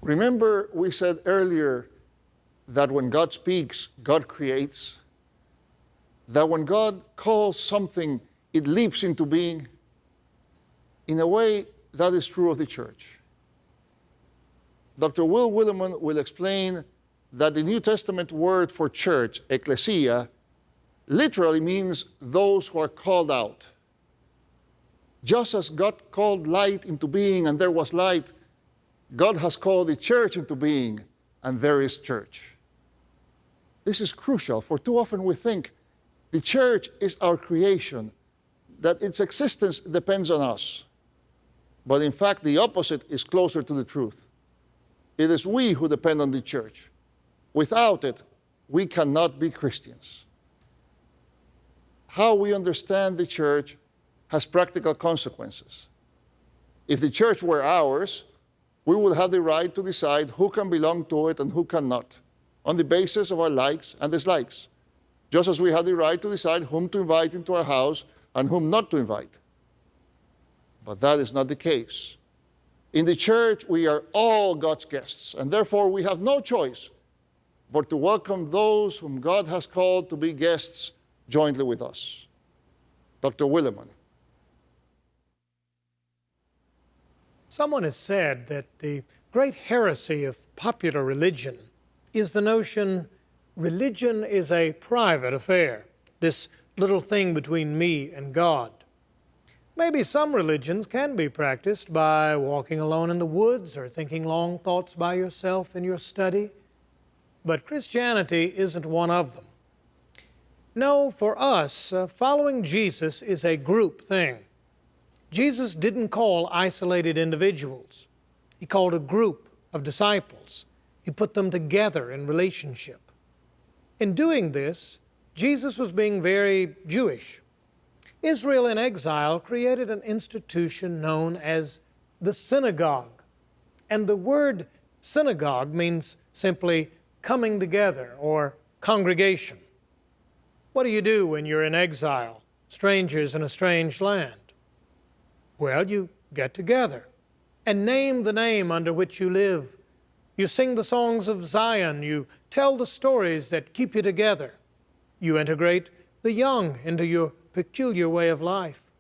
Remember, we said earlier that when God speaks, God creates. That when God calls something, it leaps into being. In a way, that is true of the church. Dr. Will Willimon will explain that the New Testament word for church, ecclesia, literally means those who are called out. Just as God called light into being and there was light, God has called the church into being and there is church. This is crucial, for too often we think the church is our creation, that its existence depends on us. But in fact, the opposite is closer to the truth. It is we who depend on the church. Without it, we cannot be Christians. How we understand the church has practical consequences. If the church were ours, we would have the right to decide who can belong to it and who cannot, on the basis of our likes and dislikes, just as we have the right to decide whom to invite into our house and whom not to invite. But that is not the case. In the church, we are all God's guests, and therefore we have no choice but to welcome those whom God has called to be guests jointly with us. Dr. Willimon. Someone has said that the great heresy of popular religion is the notion religion is a private affair, this little thing between me and God. Maybe some religions can be practiced by walking alone in the woods or thinking long thoughts by yourself in your study, but Christianity isn't one of them. No, for us, following Jesus is a group thing. Jesus didn't call isolated individuals. He called a group of disciples. He put them together in relationship. In doing this, Jesus was being very Jewish. Israel in exile created an institution known as the synagogue. And the word synagogue means simply coming together or congregation. What do you do when you're in exile, strangers in a strange land? Well, you get together and name the name under which you live. You sing the songs of Zion. You tell the stories that keep you together. You integrate the young into your peculiar way of life.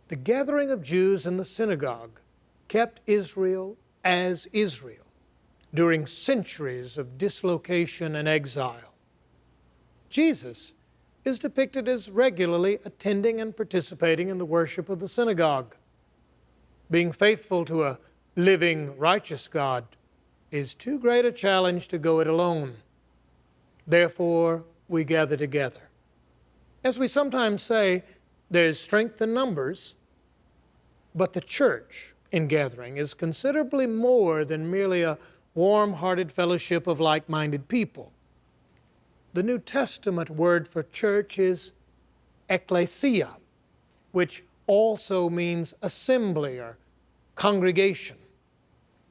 The gathering of Jews in the synagogue kept Israel as Israel during centuries of dislocation and exile. Jesus is depicted as regularly attending and participating in the worship of the synagogue. Being faithful to a living, righteous God is too great a challenge to go it alone. Therefore, we gather together. As we sometimes say, there's strength in numbers, but the church in gathering is considerably more than merely a warm-hearted fellowship of like-minded people. The New Testament word for church is ecclesia, which also means assembly or congregation.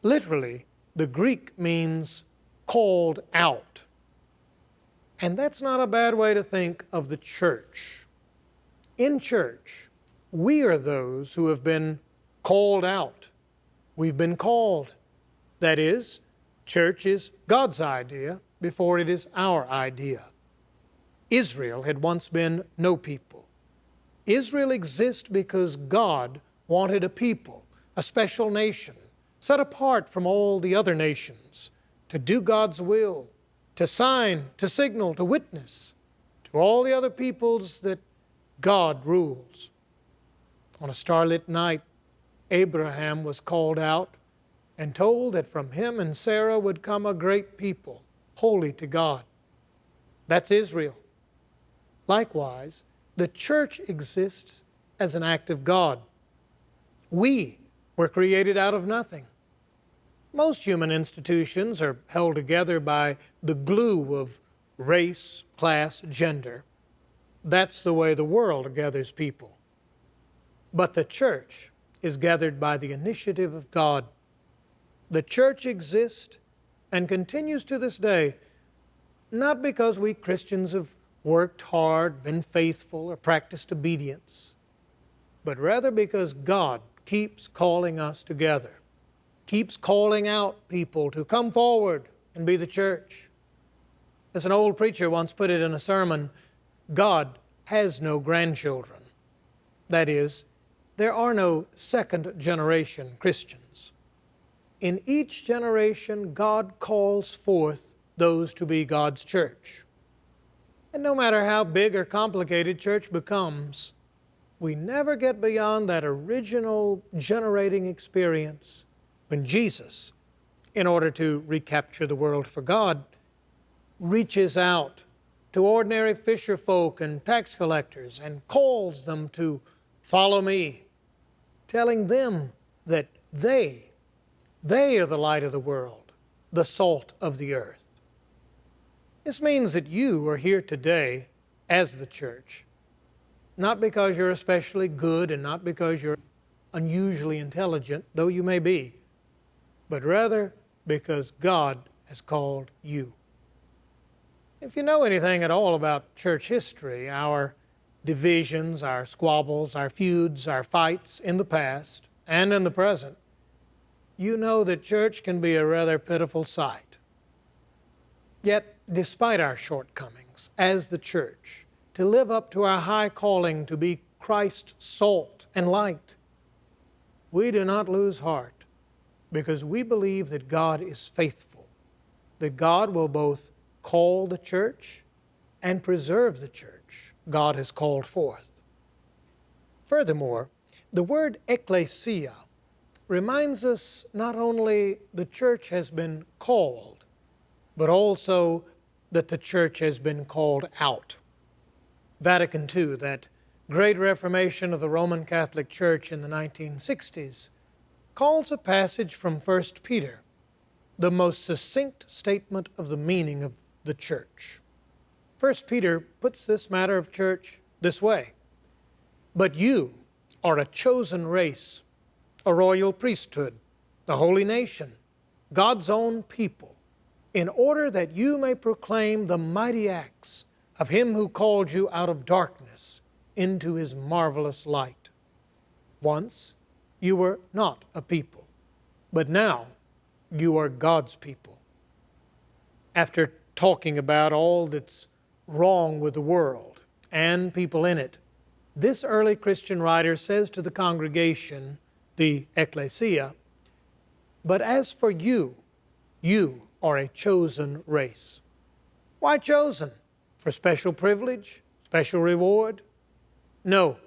Literally, the Greek means called out. And that's not a bad way to think of the church. In church, we are those who have been called out. We've been called. That is, church is God's idea before it is our idea. Israel had once been no people. Israel exists because God wanted a people, a special nation, set apart from all the other nations, to do God's will, to sign, to signal, to witness to all the other peoples that God rules. On a starlit night, Abraham was called out and told that from him and Sarah would come a great people, holy to God. That's Israel. Likewise, the church exists as an act of God. We were created out of nothing. Most human institutions are held together by the glue of race, class, gender. That's the way the world gathers people. But the church is gathered by the initiative of God. The church exists and continues to this day, not because we Christians have worked hard, been faithful, or practiced obedience, but rather because God keeps calling us together. keeps calling out people to come forward and be the church. As an old preacher once put it in a sermon, God has no grandchildren. That is, there are no second-generation Christians. In each generation, God calls forth those to be God's church. And no matter how big or complicated church becomes, we never get beyond that original generating experience when Jesus, in order to recapture the world for God, reaches out to ordinary fisher folk and tax collectors and calls them to follow me, telling them that they are the light of the world, the salt of the earth. This means that you are here today as the church, not because you're especially good and not because you're unusually intelligent, though you may be, but rather because God has called you. If you know anything at all about church history, our divisions, our squabbles, our feuds, our fights in the past and in the present, you know that church can be a rather pitiful sight. Yet, despite our shortcomings as the church, to live up to our high calling to be Christ's salt and light, we do not lose heart because we believe that God is faithful, that God will both call the church and preserve the church God has called forth. Furthermore, the word ecclesia reminds us not only the church has been called, but also that the church has been called out. Vatican II, that great reformation of the Roman Catholic Church in the 1960s, calls a passage from 1 Peter the most succinct statement of the meaning of the church. 1 Peter puts this matter of church this way: "But you are a chosen race, a royal priesthood, a holy nation, God's own people, in order that you may proclaim the mighty acts of Him who called you out of darkness into His marvelous light. Once you were not a people, but now you are God's people." After talking about all that's wrong with the world and people in it, this early Christian writer says to the congregation, the ecclesia, "But as for you, you are a chosen race." Why chosen? For special privilege? Special reward? No.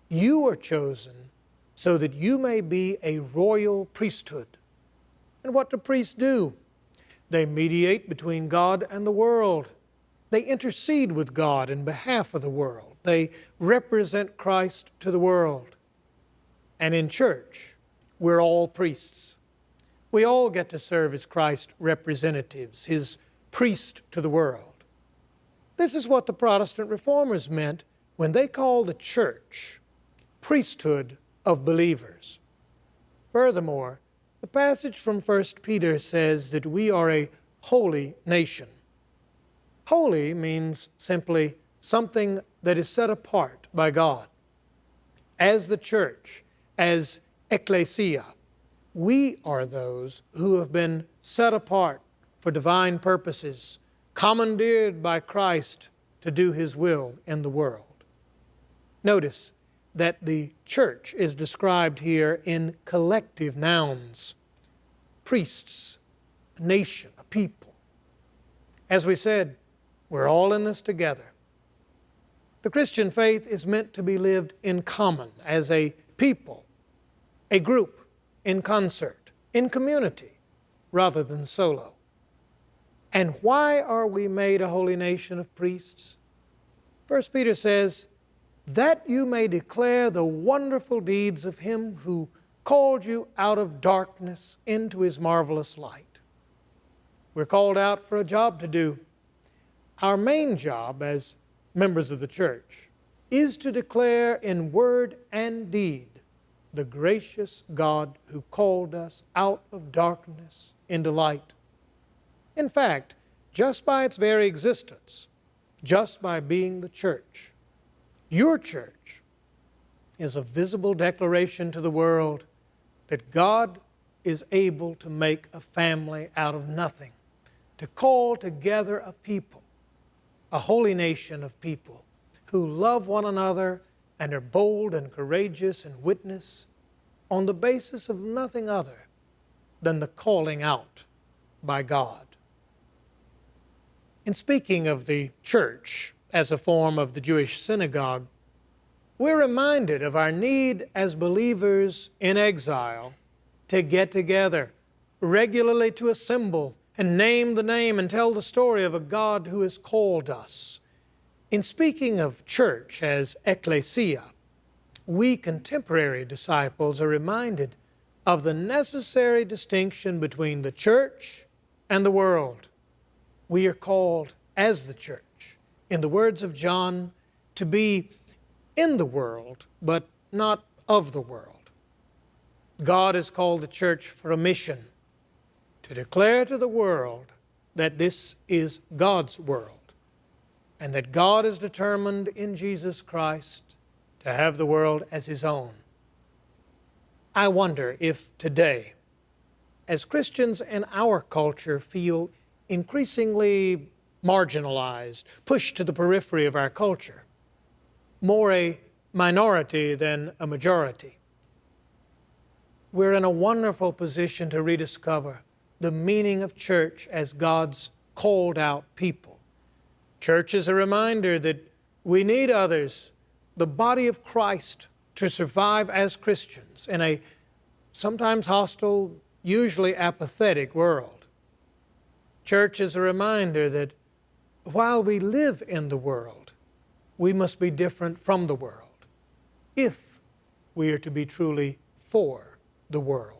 You are chosen so that you may be a royal priesthood. And what do priests do? They mediate between God and the world. They intercede with God in behalf of the world. They represent Christ to the world. And in church, we're all priests. We all get to serve as Christ's representatives, His priest to the world. This is what the Protestant Reformers meant when they called the church priesthood of believers. Furthermore, the passage from 1 Peter says that we are a holy nation. Holy means simply something that is set apart by God. As the church, as ecclesia, we are those who have been set apart for divine purposes, commandeered by Christ to do His will in the world. Notice that the church is described here in collective nouns: priests, a nation, a people. As we said, we're all in this together. The Christian faith is meant to be lived in common, as a people, a group, in concert, in community, rather than solo. And why are we made a holy nation of priests? 1 Peter says, "That you may declare the wonderful deeds of Him who called you out of darkness into His marvelous light." We're called out for a job to do. Our main job as members of the church is to declare in word and deed the gracious God who called us out of darkness into light. In fact, just by its very existence, just by being the church, your church is a visible declaration to the world that God is able to make a family out of nothing, to call together a people, a holy nation of people who love one another and are bold and courageous in witness on the basis of nothing other than the calling out by God. In speaking of the church as a form of the Jewish synagogue, we're reminded of our need as believers in exile to get together, regularly to assemble and name the name and tell the story of a God who has called us. In speaking of church as ecclesia, we contemporary disciples are reminded of the necessary distinction between the church and the world. We are called as the church, in the words of John, to be in the world, but not of the world. God has called the church for a mission, to declare to the world that this is God's world, and that God is determined in Jesus Christ to have the world as His own. I wonder if today, as Christians in our culture feel increasingly marginalized, pushed to the periphery of our culture, more a minority than a majority, we're in a wonderful position to rediscover the meaning of church as God's called out people. Church is a reminder that we need others, the body of Christ, to survive as Christians in a sometimes hostile, usually apathetic world. Church is a reminder that while we live in the world, we must be different from the world if we are to be truly for the world.